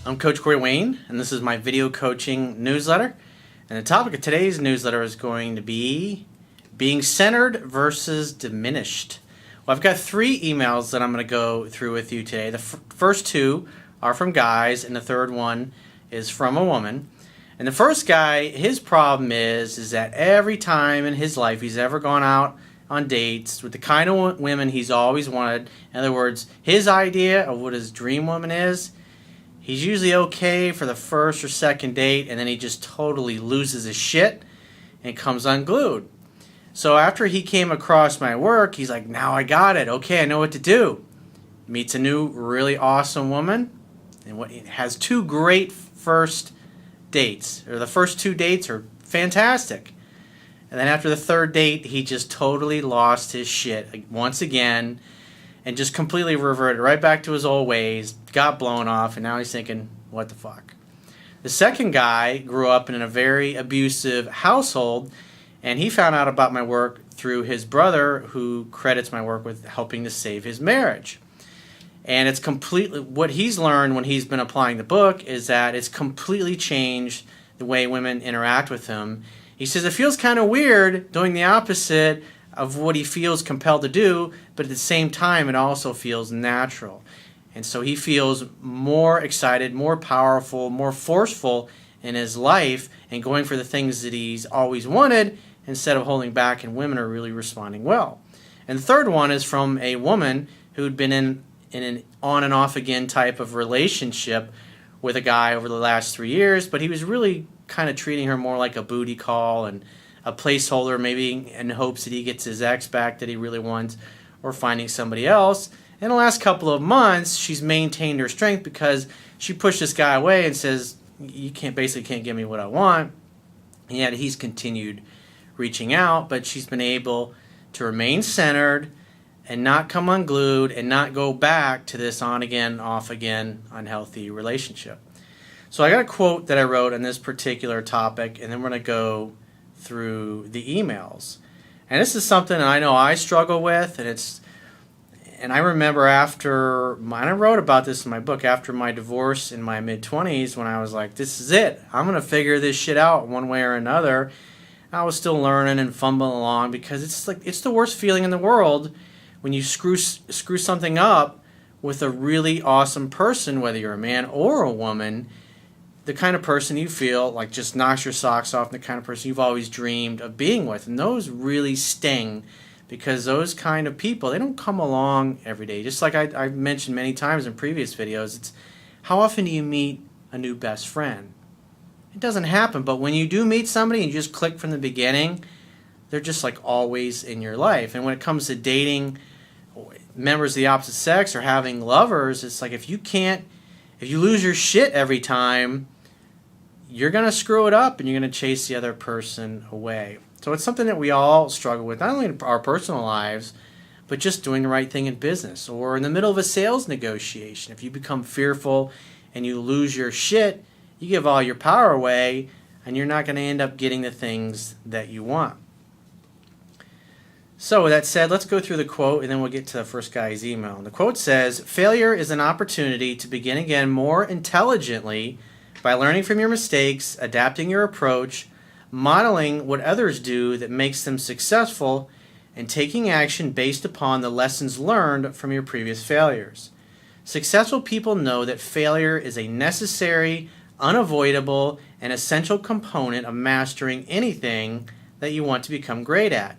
I'm Coach Corey Wayne, and this is my video coaching newsletter. And the topic of today's newsletter is going to be being centered versus diminished. Well, I've got 3 emails that I'm going to go through with you today. The first 2 are from guys, and the third one is from a woman. And the first guy, his problem is that every time in his life he's ever gone out on dates with the kind of women he's always wanted, in other words, his idea of what his dream woman is, he's usually okay for the first or second date, and then he just totally loses his shit and comes unglued. So after he came across my work, he's like, now I got it. Okay, I know what to do. Meets a new really awesome woman, and has 2 great first dates. Or the first 2 dates are fantastic. And then after the 3rd date, he just totally lost his shit once again and just completely reverted right back to his old ways, got blown off, and now he's thinking, what the fuck? The second guy grew up in a very abusive household, and he found out about my work through his brother, who credits my work with helping to save his marriage. And it's completely, what he's learned when he's been applying the book is that it's completely changed the way women interact with him. He says it feels kind of weird doing the opposite of what he feels compelled to do, but at the same time it also feels natural. And so he feels more excited, more powerful, more forceful in his life and going for the things that he's always wanted instead of holding back, and women are really responding well. And the third one is from a woman who'd been in an on and off again type of relationship with a guy over the last 3 years, but he was really kind of treating her more like a booty call and a placeholder, maybe in hopes that he gets his ex back that he really wants, or finding somebody else. In the last couple of months, she's maintained her strength because she pushed this guy away and says, you basically can't give me what I want. And yet he's continued reaching out, but she's been able to remain centered and not come unglued and not go back to this on again, off again unhealthy relationship. So I got a quote that I wrote on this particular topic, and then we're going to go through the emails. And this is something I know I struggle with, and I remember I wrote about this in my book, after my divorce in my mid-20s, when I was like, this is it. I'm going to figure this shit out one way or another. I was still learning and fumbling along, because it's the worst feeling in the world when you screw something up with a really awesome person, whether you're a man or a woman, the kind of person you feel like just knocks your socks off, the kind of person you've always dreamed of being with. And those really sting, because those kind of people, they don't come along every day. Just like I've mentioned many times in previous videos, it's how often do you meet a new best friend? It doesn't happen, but when you do meet somebody and you just click from the beginning, they're just like always in your life. And when it comes to dating members of the opposite sex or having lovers, it's like if you lose your shit every time, you're going to screw it up and you're going to chase the other person away. So it's something that we all struggle with, not only in our personal lives, but just doing the right thing in business or in the middle of a sales negotiation. If you become fearful and you lose your shit, you give all your power away and you're not going to end up getting the things that you want. So with that said, let's go through the quote and then we'll get to the first guy's email. The quote says, failure is an opportunity to begin again more intelligently by learning from your mistakes, adapting your approach, modeling what others do that makes them successful, and taking action based upon the lessons learned from your previous failures. Successful people know that failure is a necessary, unavoidable, and essential component of mastering anything that you want to become great at.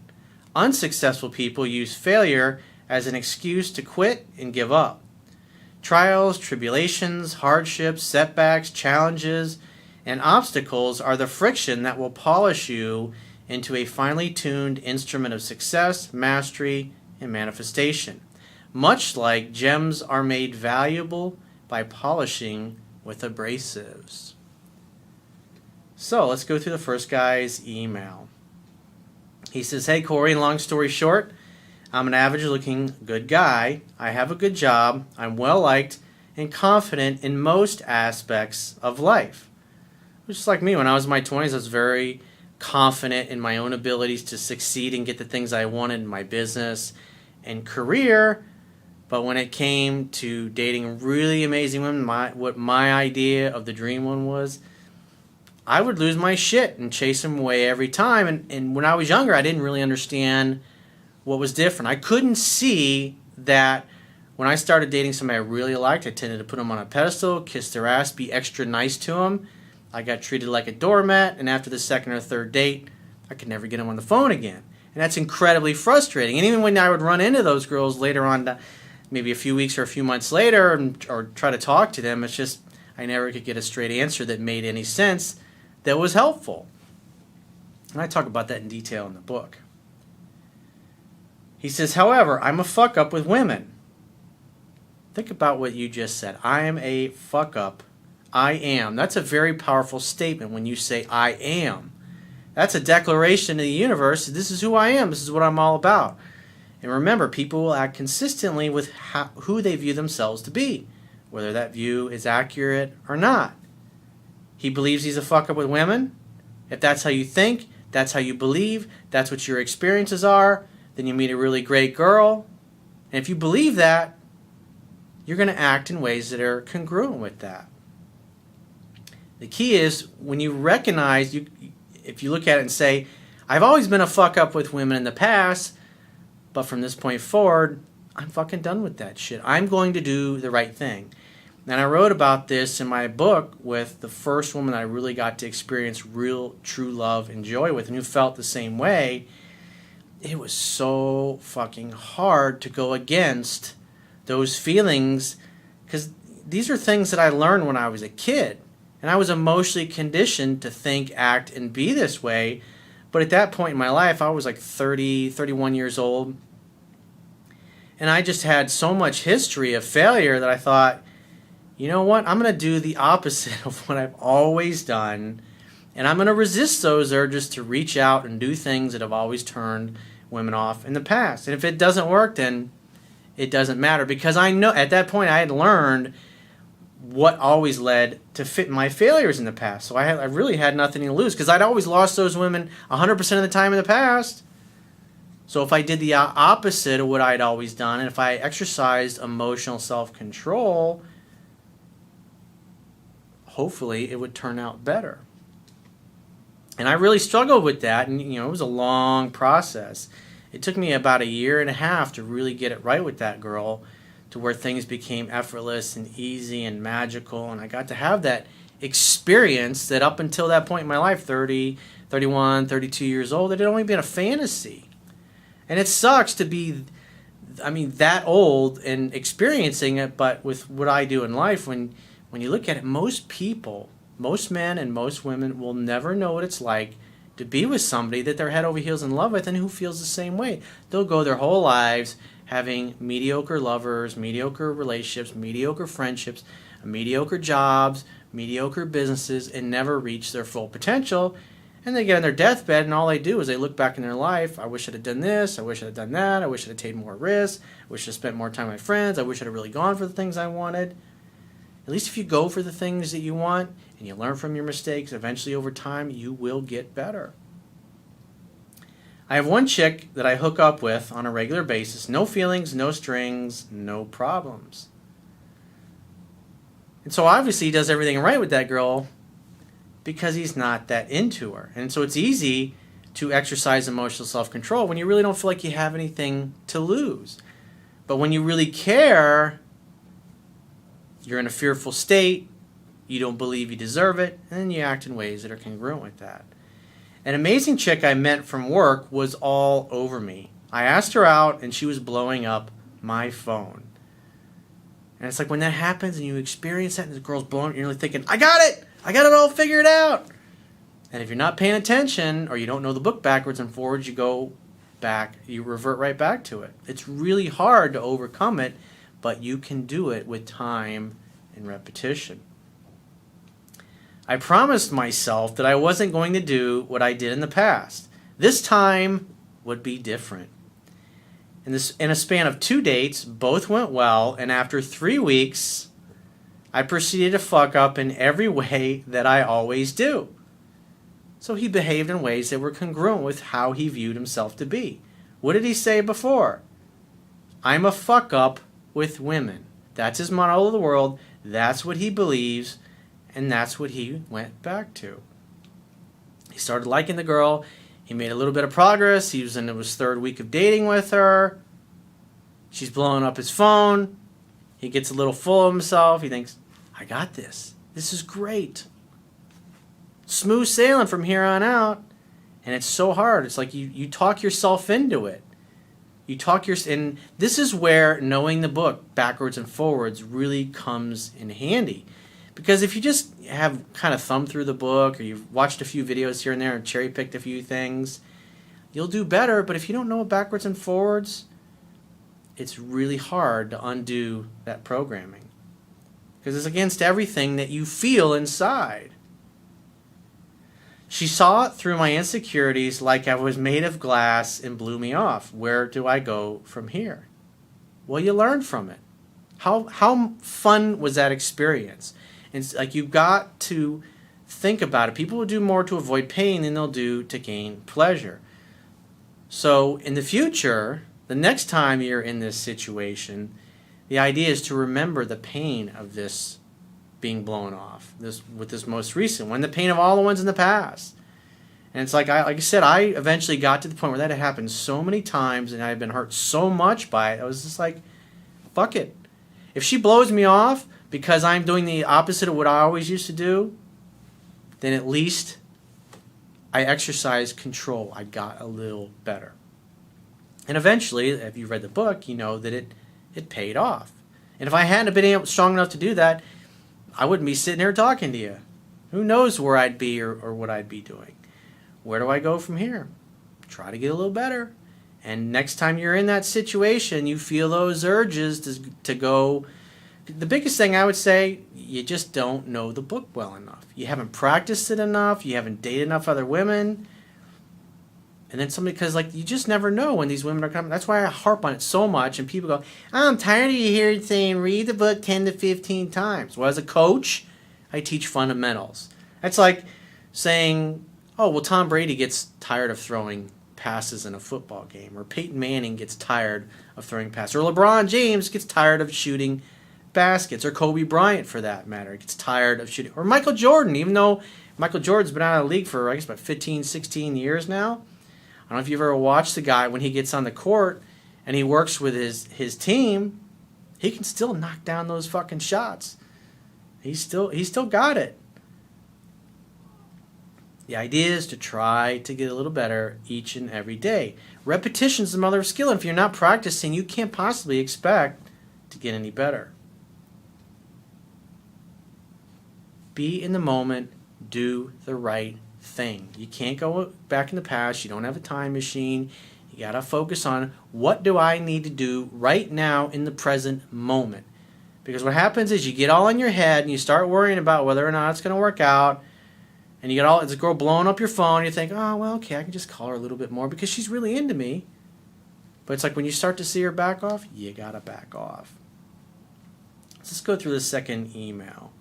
Unsuccessful people use failure as an excuse to quit and give up. Trials, tribulations, hardships, setbacks, challenges, and obstacles are the friction that will polish you into a finely tuned instrument of success, mastery, and manifestation. Much like gems are made valuable by polishing with abrasives. So let's go through the first guy's email. He says, hey Corey, long story short, I'm an average-looking good guy. I have a good job. I'm well-liked and confident in most aspects of life. Just like me, when I was in my 20s, I was very confident in my own abilities to succeed and get the things I wanted in my business and career. But when it came to dating really amazing women, what my idea of the dream one was, I would lose my shit and chase them away every time. And when I was younger, I didn't really understand what was different. I couldn't see that when I started dating somebody I really liked, I tended to put them on a pedestal, kiss their ass, be extra nice to them. I got treated like a doormat, and after the second or third date, I could never get them on the phone again. And that's incredibly frustrating. And even when I would run into those girls later on, maybe a few weeks or a few months later, or try to talk to them, it's just I never could get a straight answer that made any sense that was helpful. And I talk about that in detail in the book. He says, however, I'm a fuck up with women. Think about what you just said. I am a fuck up. I am. That's a very powerful statement when you say I am. That's a declaration to the universe. This is who I am. This is what I'm all about. And remember, people will act consistently with who they view themselves to be, whether that view is accurate or not. He believes he's a fuck up with women. If that's how you think, that's how you believe, that's what your experiences are, then you meet a really great girl. And if you believe that, you're going to act in ways that are congruent with that. The key is when you recognize, if you look at it and say, I've always been a fuck up with women in the past, but from this point forward, I'm fucking done with that shit. I'm going to do the right thing. And I wrote about this in my book with the first woman I really got to experience real, true love and joy with, and who felt the same way. It was so fucking hard to go against those feelings, because these are things that I learned when I was a kid. And I was emotionally conditioned to think, act, and be this way. But at that point in my life, I was like 30, 31 years old. And I just had so much history of failure that I thought, you know what? I'm going to do the opposite of what I've always done. And I'm going to resist those urges to reach out and do things that have always turned women off in the past. And if it doesn't work, then it doesn't matter. Because I know at that point I had learned what always led to fit my failures in the past. So I really had nothing to lose, because I'd always lost those women 100% of the time in the past. So if I did the opposite of what I'd always done, and if I exercised emotional self-control, hopefully it would turn out better. And I really struggled with that, and it was a long process. It took me about 1.5 years to really get it right with that girl, to where things became effortless and easy and magical, and I got to have that experience that up until that point in my life, 30, 31, 32 years old, it had only been a fantasy. And it sucks to be, that old and experiencing it, but with what I do in life, when you look at it, most people, most men and most women will never know what it's like to be with somebody that they're head over heels in love with and who feels the same way. They'll go their whole lives having mediocre lovers, mediocre relationships, mediocre friendships, mediocre jobs, mediocre businesses, and never reach their full potential. And they get on their deathbed, and all they do is they look back in their life. I wish I'd have done this. I wish I'd have done that. I wish I'd have taken more risks. I wish I'd spent more time with my friends. I wish I'd have really gone for the things I wanted. At least if you go for the things that you want and you learn from your mistakes, eventually over time you will get better. I have one chick that I hook up with on a regular basis. No feelings, no strings, no problems. And so obviously he does everything right with that girl because he's not that into her. And so it's easy to exercise emotional self-control when you really don't feel like you have anything to lose. But when you really care, you're in a fearful state, you don't believe you deserve it, and then you act in ways that are congruent with that. An amazing chick I met from work was all over me. I asked her out, and she was blowing up my phone. And it's like when that happens and you experience that and the girl's blowing, you're really thinking, I got it! I got it all figured out! And if you're not paying attention or you don't know the book backwards and forwards, you revert right back to it. It's really hard to overcome it, but you can do it with time and repetition. I promised myself that I wasn't going to do what I did in the past. This time would be different. In a span of 2 dates, both went well, and after 3 weeks, I proceeded to fuck up in every way that I always do. So he behaved in ways that were congruent with how he viewed himself to be. What did he say before? I'm a fuck up with women. That's his model of the world. That's what he believes, and that's what he went back to. He started liking the girl. He made a little bit of progress. He was in his third week of dating with her. She's blowing up his phone. He gets a little full of himself. He thinks, I got this. This is great. Smooth sailing from here on out. And it's so hard. It's like you talk yourself into it. And this is where knowing the book backwards and forwards really comes in handy. Because if you just have kind of thumbed through the book, or you've watched a few videos here and there and cherry-picked a few things, you'll do better. But if you don't know it backwards and forwards, it's really hard to undo that programming. Because it's against everything that you feel inside. She saw it through my insecurities like I was made of glass and blew me off. Where do I go from here? Well, you learn from it. How fun was that experience? And it's like you've got to think about it. People will do more to avoid pain than they'll do to gain pleasure. So in the future, the next time you're in this situation, the idea is to remember the pain of this being blown off, with this most recent one, the pain of all the ones in the past. And it's like I said, I eventually got to the point where that had happened so many times and I had been hurt so much by it. I was just like, fuck it. If she blows me off because I'm doing the opposite of what I always used to do, then at least I exercised control. I got a little better. And eventually, if you read the book, you know that it paid off. And if I hadn't been strong enough to do that, I wouldn't be sitting here talking to you. Who knows where I'd be or what I'd be doing. Where do I go from here? Try to get a little better. And next time you're in that situation, you feel those urges to go. The biggest thing I would say, you just don't know the book well enough. You haven't practiced it enough. You haven't dated enough other women. And then somebody, because like you just never know when these women are coming. That's why I harp on it so much. And people go, I'm tired of you hearing saying read the book 10 to 15 times. Well, as a coach, I teach fundamentals. That's like saying, oh, well, Tom Brady gets tired of throwing passes in a football game. Or Peyton Manning gets tired of throwing passes. Or LeBron James gets tired of shooting baskets. Or Kobe Bryant, for that matter, gets tired of shooting. Or Michael Jordan, even though Michael Jordan's been out of the league for, I guess, about 15, 16 years now. I don't know if you've ever watched the guy when he gets on the court and he works with his team, he can still knock down those fucking shots. He's still got it. The idea is to try to get a little better each and every day. Repetition is the mother of skill, and if you're not practicing, you can't possibly expect to get any better. Be in the moment, do the right thing. You can't go back in the past. You don't have a time machine. You got to focus on what do I need to do right now in the present moment. Because what happens is you get all in your head and you start worrying about whether or not it's going to work out. And you get it's a girl blowing up your phone. You think, oh, well, okay, I can just call her a little bit more because she's really into me. But it's like when you start to see her back off, you got to back off. Let's go through the second email.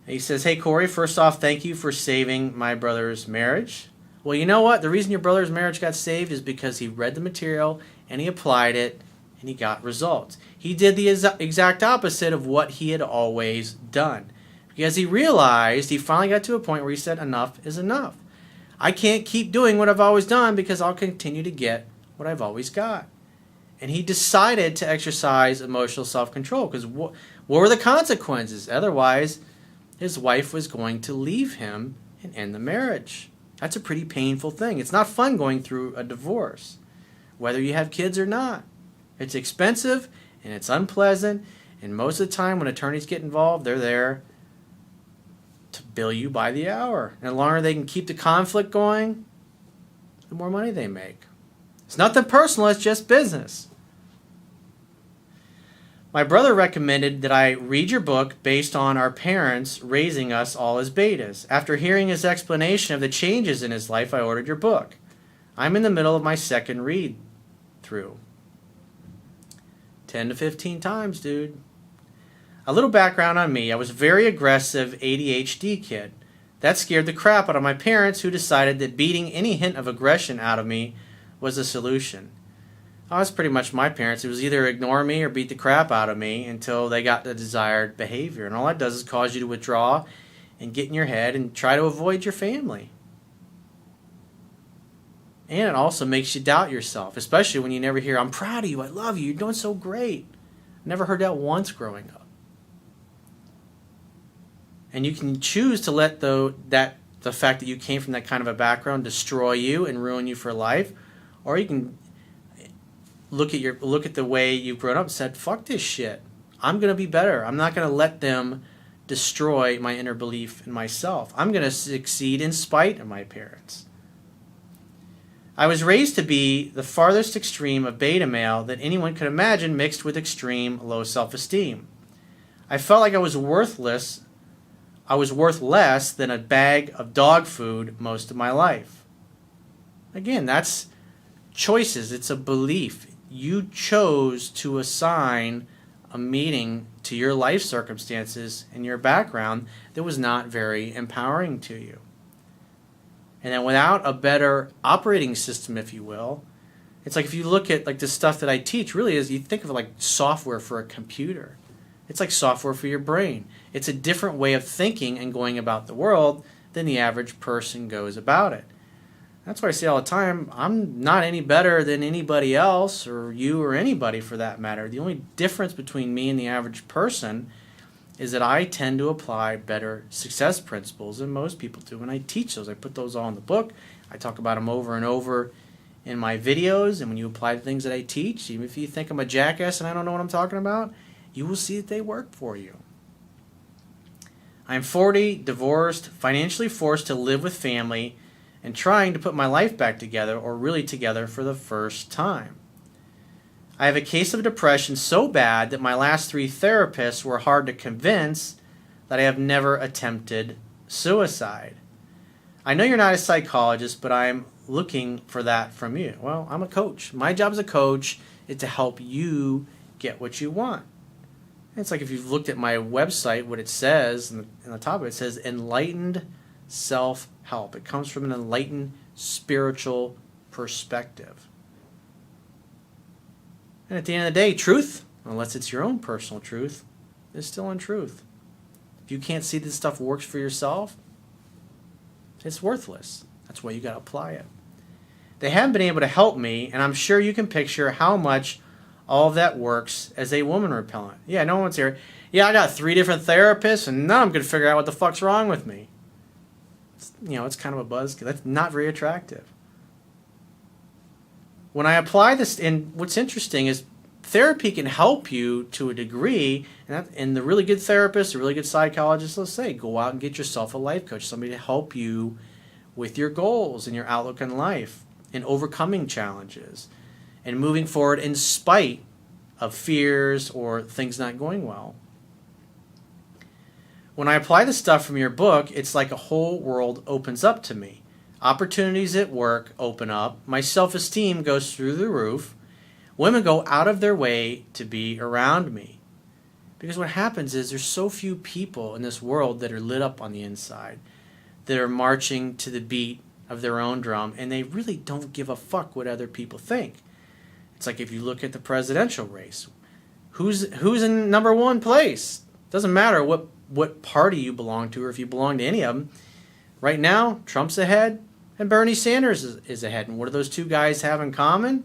He says, hey, Corey, first off, thank you for saving my brother's marriage. Well, you know what? The reason your brother's marriage got saved is because he read the material and he applied it and he got results. He did the exact opposite of what he had always done. Because he realized, he finally got to a point where he said, enough is enough. I can't keep doing what I've always done because I'll continue to get what I've always got. And he decided to exercise emotional self-control because what were the consequences? Otherwise, his wife was going to leave him and end the marriage. That's a pretty painful thing. It's not fun going through a divorce, whether you have kids or not. It's expensive and it's unpleasant, and most of the time when attorneys get involved, they're there to bill you by the hour. And the longer they can keep the conflict going, the more money they make. It's nothing personal, it's just business. My brother recommended that I read your book based on our parents raising us all as betas. After hearing his explanation of the changes in his life, I ordered your book. I'm in the middle of my second read through. 10 to 15 times, dude. A little background on me. I was a very aggressive ADHD kid. That scared the crap out of my parents, who decided that beating any hint of aggression out of me was the solution. Oh, that's pretty much my parents. It was either ignore me or beat the crap out of me until they got the desired behavior. And all that does is cause you to withdraw and get in your head and try to avoid your family. And it also makes you doubt yourself, especially when you never hear, I'm proud of you, I love you, you're doing so great. Never heard that once growing up. And you can choose to let the fact that you came from that kind of a background destroy you and ruin you for life, or you can look at the way you've grown up and said, fuck this shit. I'm going to be better. I'm not going to let them destroy my inner belief in myself. I'm going to succeed in spite of my parents. I was raised to be the farthest extreme of beta male that anyone could imagine, mixed with extreme low self-esteem. I felt like I was worth less than a bag of dog food most of my life. Again, that's choices. It's a belief. You chose to assign a meaning to your life circumstances and your background that was not very empowering to you. And then without a better operating system, if you will, it's like if you look at like the stuff that I teach, really is, you think of it like software for a computer. It's like software for your brain. It's a different way of thinking and going about the world than the average person goes about it. That's why I say all the time, I'm not any better than anybody else, or you or anybody for that matter. The only difference between me and the average person is that I tend to apply better success principles than most people do. And I teach those. I put those all in the book. I talk about them over and over in my videos. And when you apply the things that I teach, even if you think I'm a jackass and I don't know what I'm talking about, you will see that they work for you. I'm 40, divorced, financially forced to live with family, and trying to put my life back together, or really together for the first time. I have a case of depression so bad that my last 3 therapists were hard to convince that I have never attempted suicide. I know you're not a psychologist, but I'm looking for that from you. Well, I'm a coach. My job as a coach is to help you get what you want. It's like if you've looked at my website, what it says, in the top of it, says enlightened self-help. It comes from an enlightened spiritual perspective. And at the end of the day, truth, unless it's your own personal truth, is still untruth. If you can't see this stuff works for yourself, it's worthless. That's why you got to apply it. They haven't been able to help me, and I'm sure you can picture how much all of that works as a woman repellent. Yeah, no one's here. Yeah, I got 3 different therapists, and now I'm going to figure out what the fuck's wrong with me. It's kind of a buzzkill. That's not very attractive. When I apply this, and what's interesting is therapy can help you to a degree, and the really good therapist, the really good psychologist, let's say, go out and get yourself a life coach, somebody to help you with your goals and your outlook in life, and overcoming challenges, and moving forward in spite of fears or things not going well. When I apply the stuff from your book, it's like a whole world opens up to me. Opportunities at work open up. My self-esteem goes through the roof. Women go out of their way to be around me. Because what happens is there's so few people in this world that are lit up on the inside, that are marching to the beat of their own drum, and they really don't give a fuck what other people think. It's like if you look at the presidential race, who's in number 1 place? Doesn't matter what party you belong to, or if you belong to any of them. Right now, Trump's ahead and Bernie Sanders is ahead. And what do those 2 guys have in common?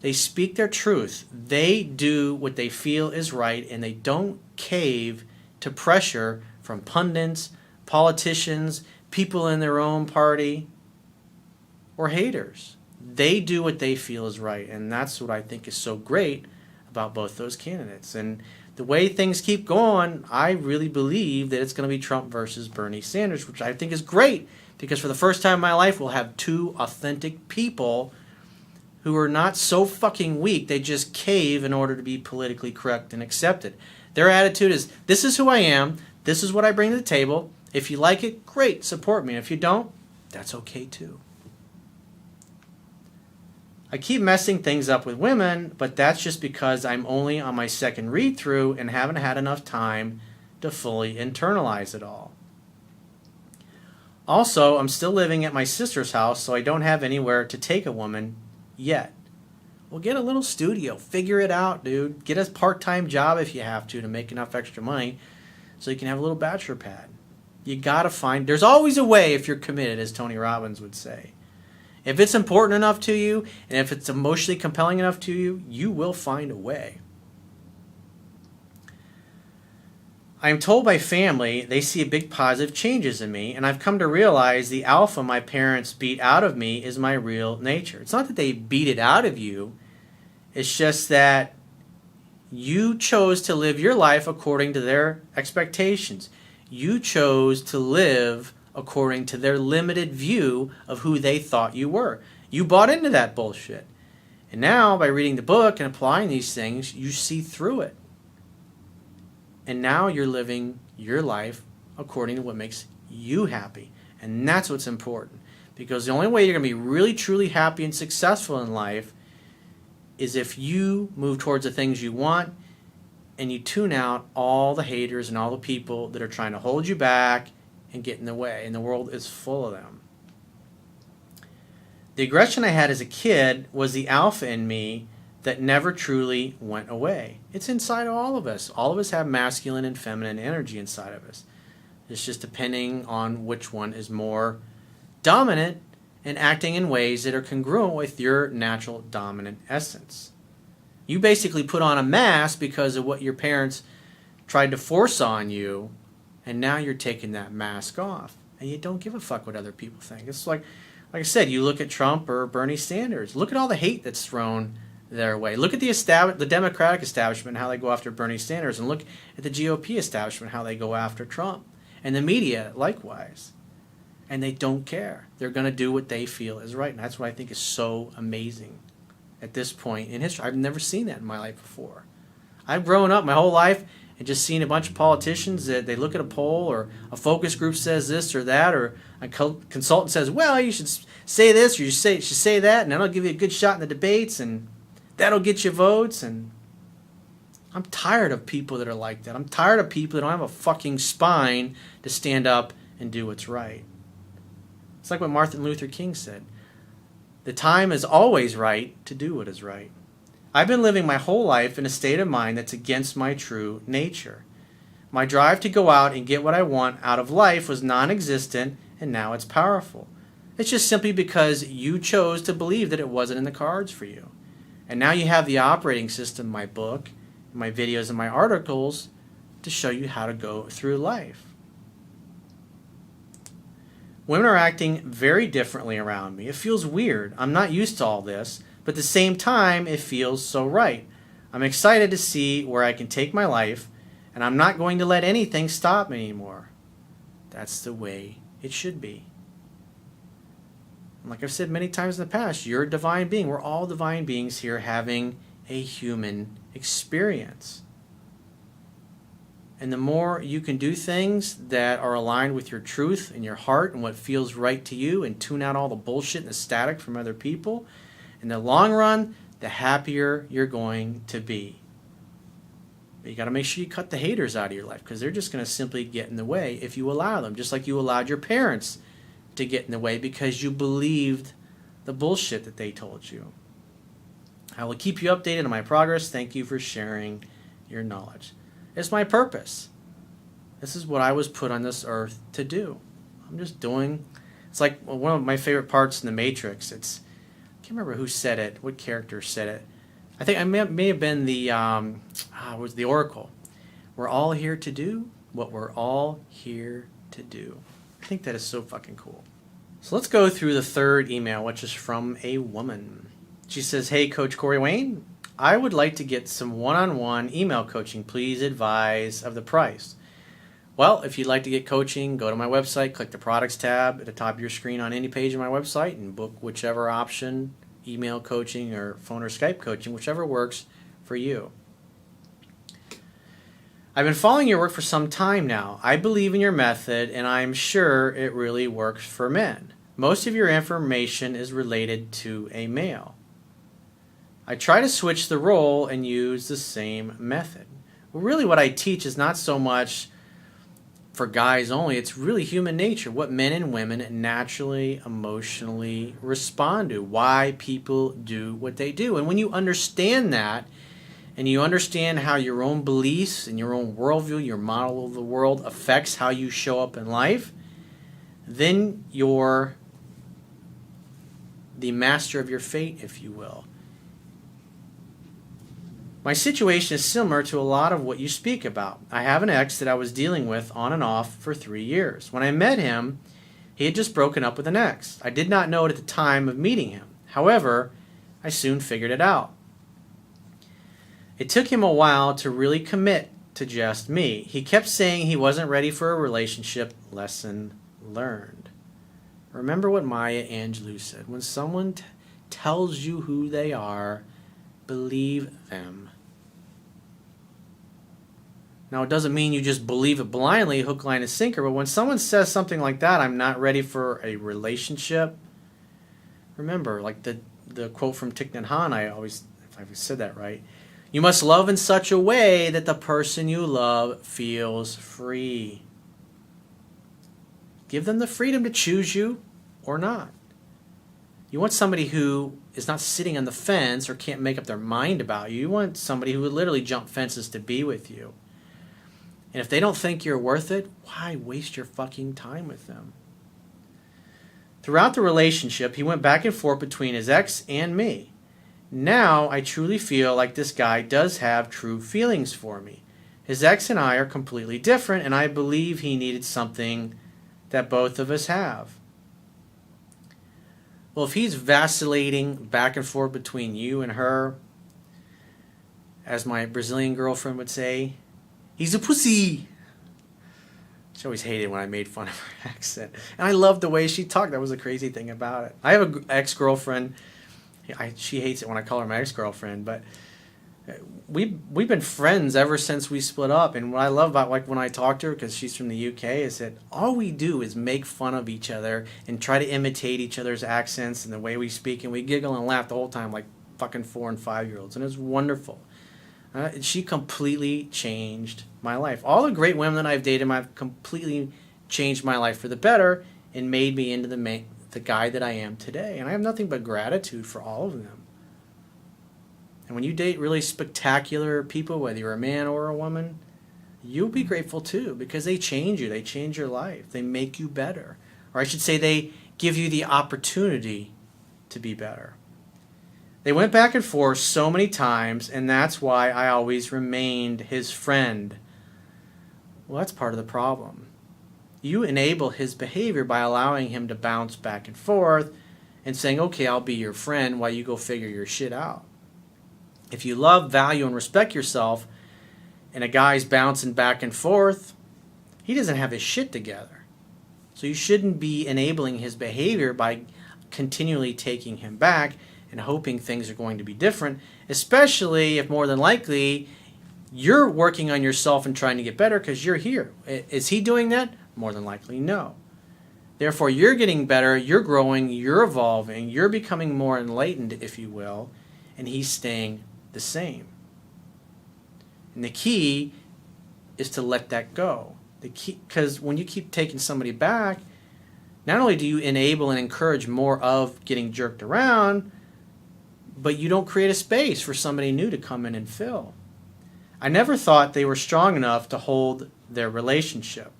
They speak their truth. They do what they feel is right, and they don't cave to pressure from pundits, politicians, people in their own party, or haters. They do what they feel is right, and that's what I think is so great about both those candidates. And the way things keep going, I really believe that it's going to be Trump versus Bernie Sanders, which I think is great, because for the first time in my life, we'll have 2 authentic people who are not so fucking weak they just cave in order to be politically correct and accepted. Their attitude is, this is who I am, this is what I bring to the table. If you like it, great, support me. If you don't, that's okay too. I keep messing things up with women, but that's just because I'm only on my 2nd read-through and haven't had enough time to fully internalize it all. Also, I'm still living at my sister's house, so I don't have anywhere to take a woman yet. Well, get a little studio. Figure it out, dude. Get a part-time job if you have to make enough extra money so you can have a little bachelor pad. You got to find... There's always a way if you're committed, as Tony Robbins would say. If it's important enough to you, and if it's emotionally compelling enough to you, you will find a way. I am told by family they see big positive changes in me, and I've come to realize the alpha my parents beat out of me is my real nature. It's not that they beat it out of you. It's just that you chose to live your life according to their expectations. You chose to live according to their limited view of who they thought you were. You bought into that bullshit. And now, by reading the book and applying these things, you see through it. And now you're living your life according to what makes you happy. And that's what's important. Because the only way you're going to be really, truly happy and successful in life is if you move towards the things you want and you tune out all the haters and all the people that are trying to hold you back and get in the way. And the world is full of them. The aggression I had as a kid was the alpha in me that never truly went away. It's inside of all of us. All of us have masculine and feminine energy inside of us. It's just depending on which one is more dominant and acting in ways that are congruent with your natural dominant essence. You basically put on a mask because of what your parents tried to force on you, and now you're taking that mask off. And you don't give a fuck what other people think. It's like I said, you look at Trump or Bernie Sanders. Look at all the hate that's thrown their way. Look at the Democratic establishment, how they go after Bernie Sanders, and look at the GOP establishment, how they go after Trump. And the media, likewise. And they don't care. They're going to do what they feel is right. And that's what I think is so amazing at this point in history. I've never seen that in my life before. I've grown up my whole life and just seen a bunch of politicians that they look at a poll or a focus group says this or that, or a consultant says, well, you should say this or you should say that, and that'll give you a good shot in the debates, and that'll get you votes. And I'm tired of people that are like that. I'm tired of people that don't have a fucking spine to stand up and do what's right. It's like what Martin Luther King said. The time is always right to do what is right. I've been living my whole life in a state of mind that's against my true nature. My drive to go out and get what I want out of life was non-existent, and now it's powerful. It's just simply because you chose to believe that it wasn't in the cards for you. And now you have the operating system, my book, my videos, and my articles to show you how to go through life. Women are acting very differently around me. It feels weird. I'm not used to all this, but at the same time, it feels so right. I'm excited to see where I can take my life, and I'm not going to let anything stop me anymore. That's the way it should be. And like I've said many times in the past, you're a divine being. We're all divine beings here having a human experience. And the more you can do things that are aligned with your truth and your heart and what feels right to you, and tune out all the bullshit and the static from other people, in the long run, the happier you're going to be. But you got to make sure you cut the haters out of your life, because they're just going to simply get in the way if you allow them, just like you allowed your parents to get in the way because you believed the bullshit that they told you. I will keep you updated on my progress. Thank you for sharing your knowledge. It's my purpose. This is what I was put on this earth to do. I'm just doing... It's like one of my favorite parts in The Matrix. I can't remember who said it, what character said it. I think I may have been was the Oracle. We're all here to do what we're all here to do. I think that is so fucking cool. So let's go through the third email, which is from a woman. She says, hey, Coach Corey Wayne, I would like to get some one-on-one email coaching. Please advise of the price. Well, if you'd like to get coaching, go to my website, click the products tab at the top of your screen on any page of my website, and book whichever option, email coaching or phone or Skype coaching, whichever works for you. I've been following your work for some time now. I believe in your method, and I'm sure it really works for men. Most of your information is related to a male. I try to switch the role and use the same method. Well, really what I teach is not so much for guys only. It's really human nature, what men and women naturally, emotionally respond to, why people do what they do. And when you understand that, and you understand how your own beliefs and your own worldview, your model of the world affects how you show up in life, then you're the master of your fate, if you will. My situation is similar to a lot of what you speak about. I have an ex that I was dealing with on and off for 3 years. When I met him, he had just broken up with an ex. I did not know it at the time of meeting him. However, I soon figured it out. It took him a while to really commit to just me. He kept saying he wasn't ready for a relationship. Lesson learned. Remember what Maya Angelou said. When someone tells you who they are, believe them. Now, it doesn't mean you just believe it blindly, hook, line, and sinker, but when someone says something like that, I'm not ready for a relationship, remember, like the quote from Thich Nhat Hanh, if I've said that right, you must love in such a way that the person you love feels free. Give them the freedom to choose you or not. You want somebody who is not sitting on the fence or can't make up their mind about you. You want somebody who would literally jump fences to be with you. And if they don't think you're worth it, why waste your fucking time with them? Throughout the relationship, he went back and forth between his ex and me. Now, I truly feel like this guy does have true feelings for me. His ex and I are completely different, and I believe he needed something that both of us have. Well, if he's vacillating back and forth between you and her, as my Brazilian girlfriend would say, he's a pussy. She always hated when I made fun of her accent. And I loved the way she talked. That was the crazy thing about it. I have an ex-girlfriend. She hates it when I call her my ex-girlfriend, but we've been friends ever since we split up. And what I love about, like, when I talk to her, because she's from the UK, is that all we do is make fun of each other and try to imitate each other's accents and the way we speak, and we giggle and laugh the whole time like fucking 4 and 5-year-olds, and it's wonderful. She completely changed my life. All the great women that I've dated have completely changed my life for the better and made me into the guy that I am today. And I have nothing but gratitude for all of them. And when you date really spectacular people, whether you're a man or a woman, you'll be grateful too, because they change you. They change your life. They make you better. Or I should say, they give you the opportunity to be better. They went back and forth so many times, and that's why I always remained his friend. Well, that's part of the problem. You enable his behavior by allowing him to bounce back and forth and saying, okay, I'll be your friend while you go figure your shit out. If you love, value, and respect yourself, and a guy's bouncing back and forth, he doesn't have his shit together. So you shouldn't be enabling his behavior by continually taking him back and hoping things are going to be different, especially if more than likely you're working on yourself and trying to get better because you're here. Is he doing that? More than likely, no. Therefore, you're getting better, you're growing, you're evolving, you're becoming more enlightened, if you will, and he's staying the same. And the key is to let that go. Because when you keep taking somebody back, not only do you enable and encourage more of getting jerked around, but you don't create a space for somebody new to come in and fill. I never thought they were strong enough to hold their relationship.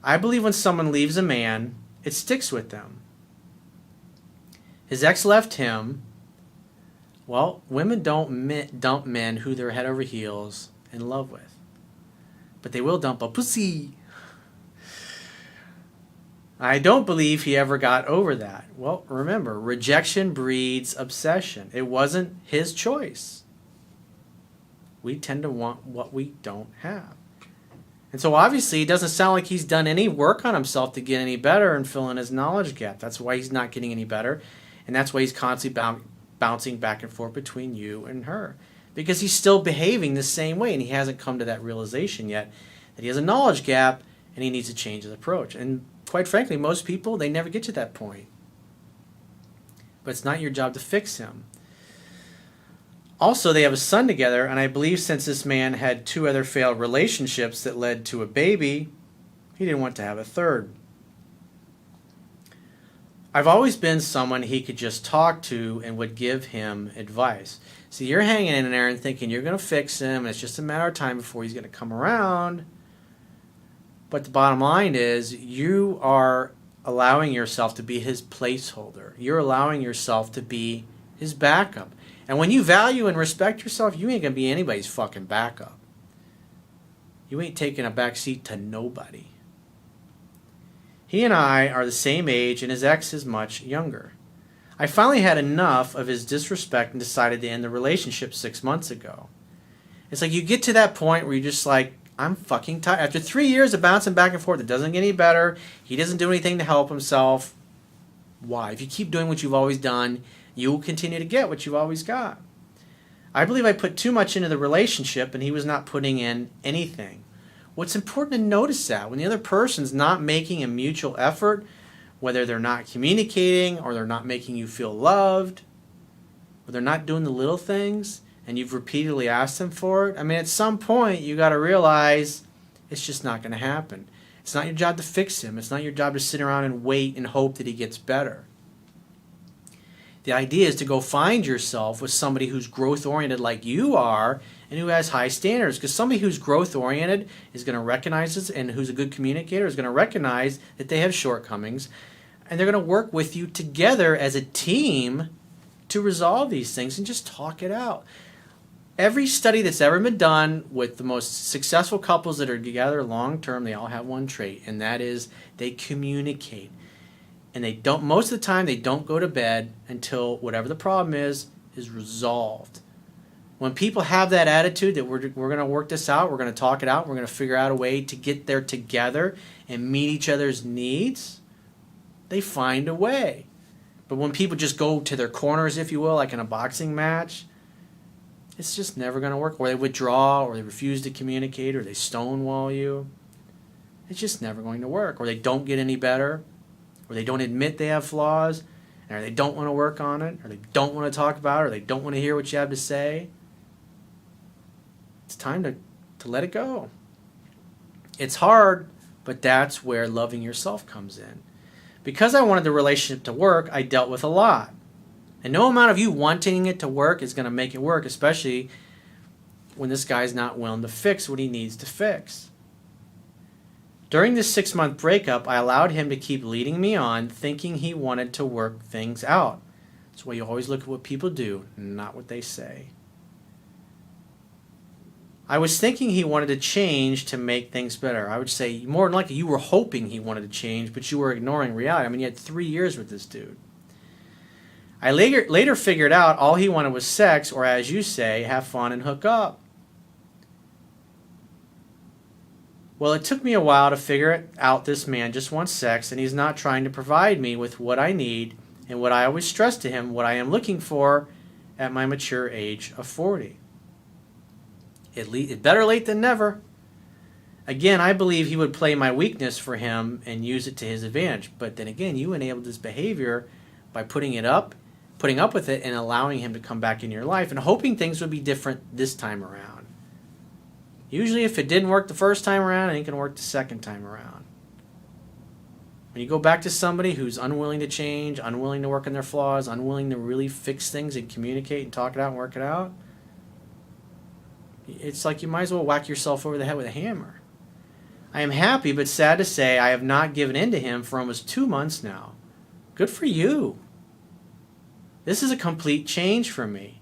I believe when someone leaves a man, it sticks with them. His ex left him. Well, women don't dump men who they're head over heels in love with. But they will dump a pussy. I don't believe he ever got over that. Well, remember, rejection breeds obsession. It wasn't his choice. We tend to want what we don't have. And so obviously it doesn't sound like he's done any work on himself to get any better and fill in his knowledge gap. That's why he's not getting any better. And that's why he's constantly bouncing back and forth between you and her. Because he's still behaving the same way, and he hasn't come to that realization yet that he has a knowledge gap and he needs to change his approach. And quite frankly, most people, they never get to that point. But it's not your job to fix him. Also, they have a son together, and I believe since this man had 2 other failed relationships that led to a baby, He didn't want to have a third. I've always been someone he could just talk to and would give him advice. See, you're hanging in there and thinking you're going to fix him, and it's just a matter of time before he's going to come around. But the bottom line is you are allowing yourself to be his placeholder. You're allowing yourself to be his backup. And when you value and respect yourself, you ain't going to be anybody's fucking backup. You ain't taking a back seat to nobody. He and I are the same age, and his ex is much younger. I finally had enough of his disrespect and decided to end the relationship 6 months ago. It's like you get to that point where you're just like, I'm fucking tired. After 3 years of bouncing back and forth, it doesn't get any better. He doesn't do anything to help himself. Why? If you keep doing what you've always done, you will continue to get what you've always got. I believe I put too much into the relationship, and he was not putting in anything. What's important to notice that when the other person's not making a mutual effort, whether they're not communicating or they're not making you feel loved, or they're not doing the little things, and you've repeatedly asked them for it, I mean, at some point, you got to realize it's just not going to happen. It's not your job to fix him. It's not your job to sit around and wait and hope that he gets better. The idea is to go find yourself with somebody who's growth-oriented like you are and who has high standards. Because somebody who's growth-oriented is going to recognize this, and who's a good communicator is going to recognize that they have shortcomings, and they're going to work with you together as a team to resolve these things and just talk it out. Every study that's ever been done with the most successful couples that are together long-term, they all have one trait, and that is they communicate. And they don't, most of the time, they don't go to bed until whatever the problem is resolved. When people have that attitude that we're going to work this out, we're going to talk it out, we're going to figure out a way to get there together and meet each other's needs, they find a way. But when people just go to their corners, if you will, like in a boxing match, it's just never going to work. Or they withdraw, or they refuse to communicate, or they stonewall you. It's just never going to work. Or they don't get any better, or they don't admit they have flaws, or they don't want to work on it, or they don't want to talk about it, or they don't want to hear what you have to say. It's time to let it go. It's hard, but that's where loving yourself comes in. Because I wanted the relationship to work, I dealt with a lot. And no amount of you wanting it to work is going to make it work, especially when this guy's not willing to fix what he needs to fix. During this 6-month breakup, I allowed him to keep leading me on, thinking he wanted to work things out. That's why you always look at what people do, not what they say. I was thinking he wanted to change to make things better. I would say more than likely you were hoping he wanted to change, but you were ignoring reality. I mean, you had 3 years with this dude. I later figured out all he wanted was sex, or as you say, have fun and hook up. Well, it took me a while to figure it out. This man just wants sex, and he's not trying to provide me with what I need and what I always stress to him, what I am looking for at my mature age of 40. It better late than never. Again, I believe he would play my weakness for him and use it to his advantage. But then again, you enabled this behavior by putting up with it, and allowing him to come back into your life and hoping things would be different this time around. Usually if it didn't work the first time around, it ain't going to work the second time around. When you go back to somebody who's unwilling to change, unwilling to work on their flaws, unwilling to really fix things and communicate and talk it out and work it out, it's like you might as well whack yourself over the head with a hammer. I am happy but sad to say I have not given in to him for almost 2 months now. Good for you. This is a complete change for me.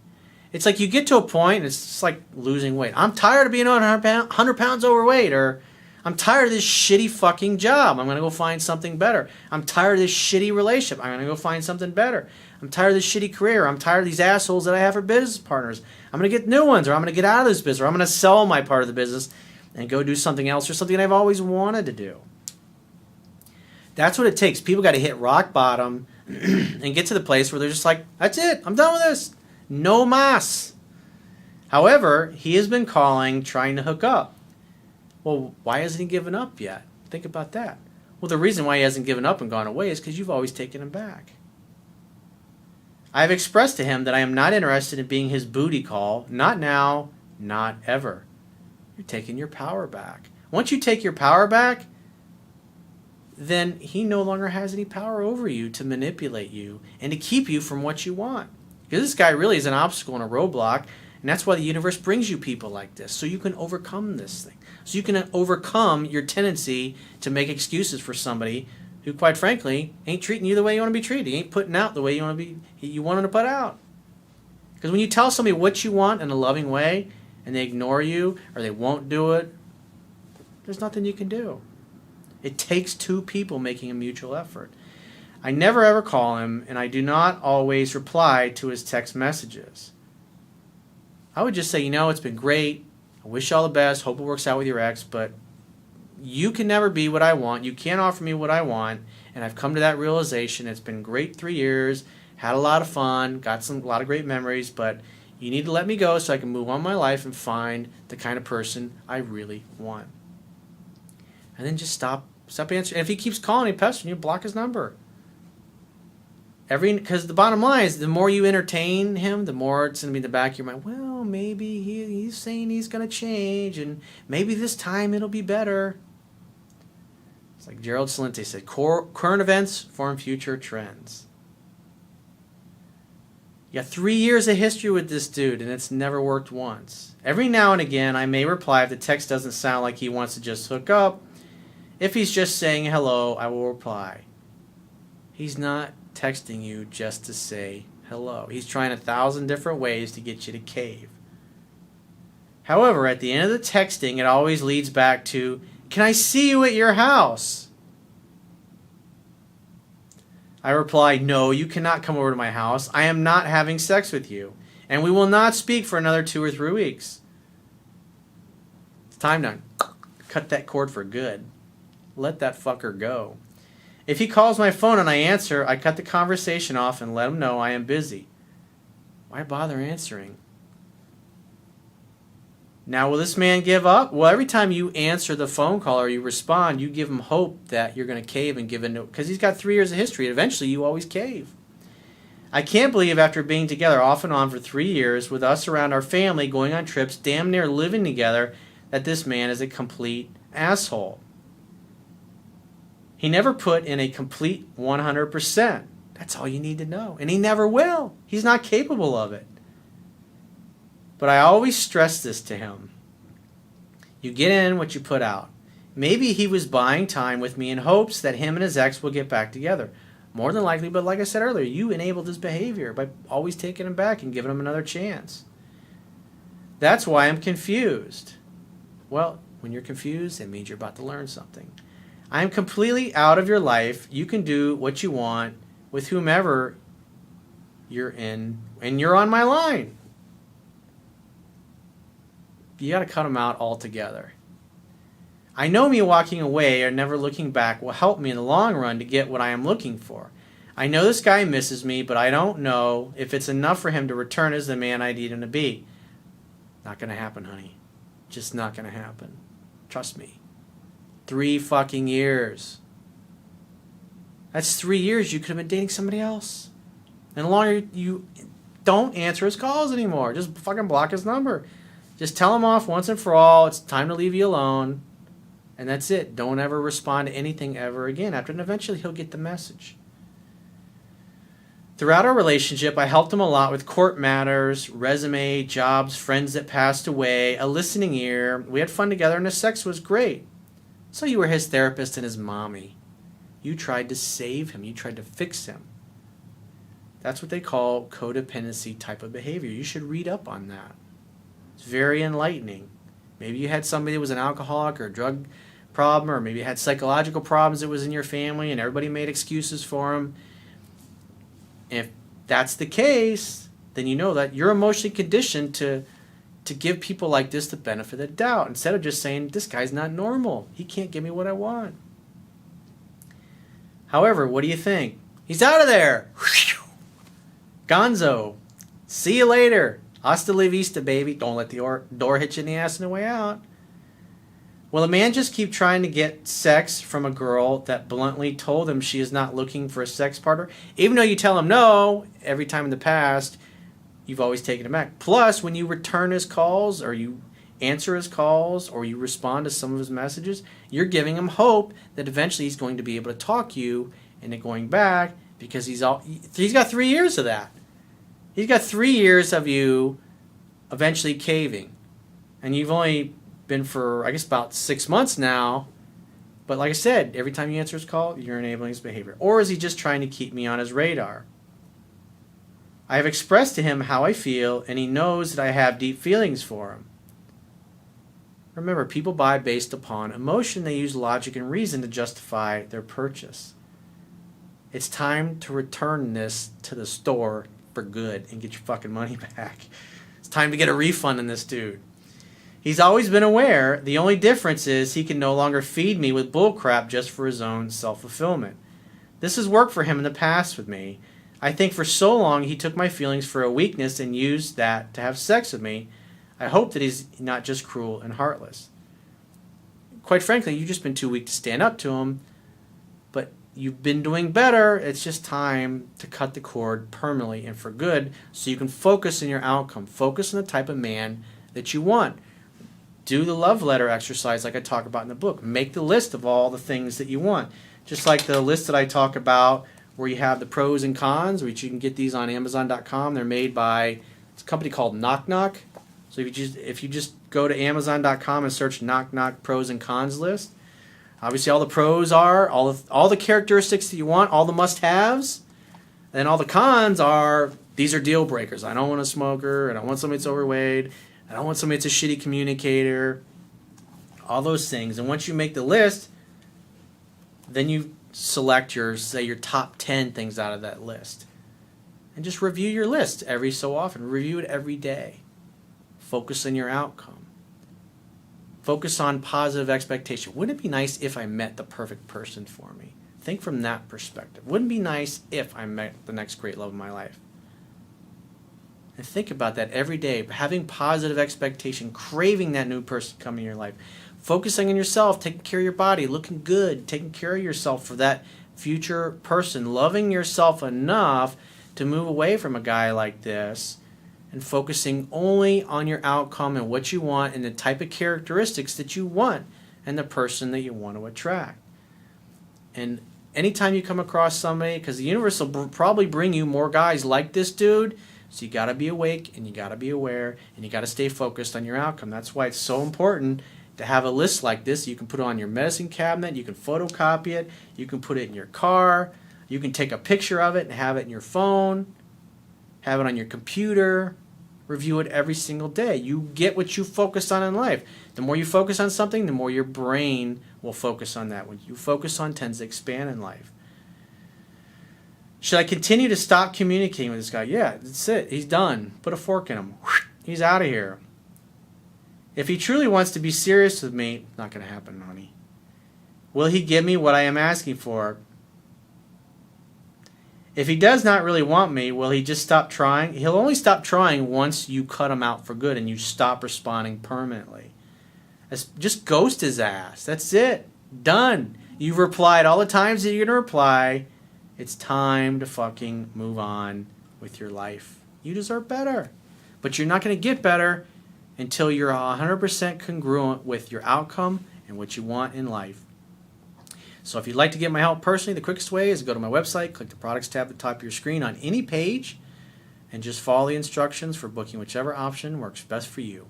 It's like you get to a point, and it's just like losing weight. I'm tired of being 100 pounds overweight, or I'm tired of this shitty fucking job. I'm going to go find something better. I'm tired of this shitty relationship. I'm going to go find something better. I'm tired of this shitty career. I'm tired of these assholes that I have for business partners. I'm going to get new ones, or I'm going to get out of this business, or I'm going to sell my part of the business and go do something else, or something I've always wanted to do. That's what it takes. People got to hit rock bottom and get to the place where they're just like, that's it. I'm done with this. No mas. However, he has been calling, trying to hook up. Well, why hasn't he given up yet? Think about that. Well, the reason why he hasn't given up and gone away is because you've always taken him back. I have expressed to him that I am not interested in being his booty call. Not now, not ever. You're taking your power back. Once you take your power back, then he no longer has any power over you to manipulate you and to keep you from what you want. Because this guy really is an obstacle and a roadblock, and that's why the universe brings you people like this, so you can overcome this thing. So you can overcome your tendency to make excuses for somebody who, quite frankly, ain't treating you the way you want to be treated. He ain't putting out the way you want him to put out. Because when you tell somebody what you want in a loving way, and they ignore you, or they won't do it, there's nothing you can do. It takes two people making a mutual effort. I never ever call him, and I do not always reply to his text messages. I would just say, it's been great. I wish you all the best. Hope it works out with your ex, but you can never be what I want. You can't offer me what I want, and I've come to that realization. It's been great 3 years. Had a lot of fun. Got a lot of great memories, but you need to let me go so I can move on my life and find the kind of person I really want. And then just stop answering. And if he keeps calling and pestering you, block his number. Because the bottom line is, the more you entertain him, the more it's going to be in the back of your mind. Well, maybe he's saying he's going to change, and maybe this time it'll be better. It's like Gerald Celente said, current events form future trends. You got 3 years of history with this dude, and it's never worked once. Every now and again, I may reply if the text doesn't sound like he wants to just hook up. If he's just saying hello, I will reply. He's not texting you just to say hello. He's trying 1,000 different ways to get you to cave. However, at the end of the texting, it always leads back to, can I see you at your house? I reply, no, you cannot come over to my house. I am not having sex with you. And we will not speak for another 2 or 3 weeks. It's time to cut that cord for good. Let that fucker go. If he calls my phone and I answer, I cut the conversation off and let him know I am busy. Why bother answering? Now, will this man give up? Well, every time you answer the phone call or you respond, you give him hope that you're going to cave and give in to it. Because he's got 3 years of history. Eventually, you always cave. I can't believe after being together off and on for 3 years, with us around our family, going on trips, damn near living together, that this man is a complete asshole. He never put in a complete 100%. That's all you need to know. And he never will. He's not capable of it. But I always stress this to him. You get in what you put out. Maybe he was buying time with me in hopes that him and his ex will get back together. More than likely, but like I said earlier, you enabled his behavior by always taking him back and giving him another chance. That's why I'm confused. Well, when you're confused, it means you're about to learn something. I am completely out of your life. You can do what you want with whomever you're in, and you're on my line. You got to cut them out altogether. I know me walking away or never looking back will help me in the long run to get what I am looking for. I know this guy misses me, but I don't know if it's enough for him to return as the man I need him to be. Not going to happen, honey. Just not going to happen. Trust me. 3 fucking years. That's 3 years you could have been dating somebody else. And the longer you don't answer his calls anymore, just fucking block his number. Just tell him off once and for all. It's time to leave you alone. And that's it. Don't ever respond to anything ever again. And eventually he'll get the message. Throughout our relationship, I helped him a lot with court matters, resume, jobs, friends that passed away, a listening ear. We had fun together and the sex was great. So you were his therapist and his mommy. You tried to save him. You tried to fix him. That's what they call codependency type of behavior. You should read up on that. It's very enlightening. Maybe you had somebody that was an alcoholic or a drug problem, or maybe you had psychological problems that was in your family and everybody made excuses for him. If that's the case, then you know that you're emotionally conditioned to give people like this the benefit of the doubt instead of just saying, this guy's not normal. He can't give me what I want. However, what do you think? He's out of there. Gonzo. See you later. Hasta la vista, baby. Don't let the door hit you in the ass on the way out. Will a man just keep trying to get sex from a girl that bluntly told him she is not looking for a sex partner? Even though you tell him no every time in the past, you've always taken him back. Plus, when you return his calls or you answer his calls or you respond to some of his messages, you're giving him hope that eventually he's going to be able to talk you into going back, because he's got 3 years of that. He's got 3 years of you eventually caving. And you've only been for, I guess, about 6 months now. But like I said, every time you answer his call, you're enabling his behavior. Or is he just trying to keep me on his radar? I have expressed to him how I feel, and he knows that I have deep feelings for him. Remember, people buy based upon emotion. They use logic and reason to justify their purchase. It's time to return this to the store for good and get your fucking money back. It's time to get a refund on this dude. He's always been aware. The only difference is he can no longer feed me with bullcrap just for his own self-fulfillment. This has worked for him in the past with me. I think for so long he took my feelings for a weakness and used that to have sex with me. I hope that he's not just cruel and heartless. Quite frankly, you've just been too weak to stand up to him, but you've been doing better. It's just time to cut the cord permanently and for good so you can focus on your outcome. Focus on the type of man that you want. Do the love letter exercise like I talk about in the book. Make the list of all the things that you want. Just like the list that I talk about where you have the pros and cons, which you can get these on Amazon.com. They're made by a company called Knock Knock. So if you just go to Amazon.com and search Knock Knock pros and cons list, obviously all the pros are all the characteristics that you want, all the must-haves. Then all the cons are, these are deal breakers. I don't want a smoker. I don't want somebody that's overweight. I don't want somebody that's a shitty communicator. All those things. And once you make the list, then you select your top 10 things out of that list. And just review your list every so often. Review it every day. Focus on your outcome. Focus on positive expectation. Wouldn't it be nice if I met the perfect person for me? Think from that perspective. Wouldn't it be nice if I met the next great love of my life? And think about that every day. Having positive expectation, craving that new person coming in your life. Focusing on yourself, taking care of your body, looking good, taking care of yourself for that future person. Loving yourself enough to move away from a guy like this and focusing only on your outcome and what you want and the type of characteristics that you want and the person that you want to attract. And anytime you come across somebody, because the universe will probably bring you more guys like this dude, so you got to be awake and you got to be aware and you got to stay focused on your outcome. That's why it's so important to have a list like this. You can put it on your medicine cabinet, you can photocopy it, you can put it in your car, you can take a picture of it and have it in your phone, have it on your computer, review it every single day. You get what you focus on in life. The more you focus on something, the more your brain will focus on that. What you focus on tends to expand in life. Should I continue to stop communicating with this guy? Yeah, that's it. He's done. Put a fork in him. He's out of here. If he truly wants to be serious with me, not going to happen, honey. Will he give me what I am asking for? If he does not really want me, will he just stop trying? He'll only stop trying once you cut him out for good and you stop responding permanently. Just ghost his ass. That's it. Done. You've replied all the times that you're going to reply. It's time to fucking move on with your life. You deserve better. But you're not going to get better until you're 100% congruent with your outcome and what you want in life. So if you'd like to get my help personally, the quickest way is to go to my website, click the products tab at the top of your screen on any page, and just follow the instructions for booking whichever option works best for you.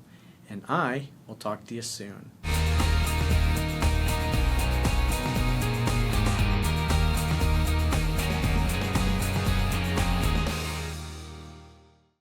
And I will talk to you soon.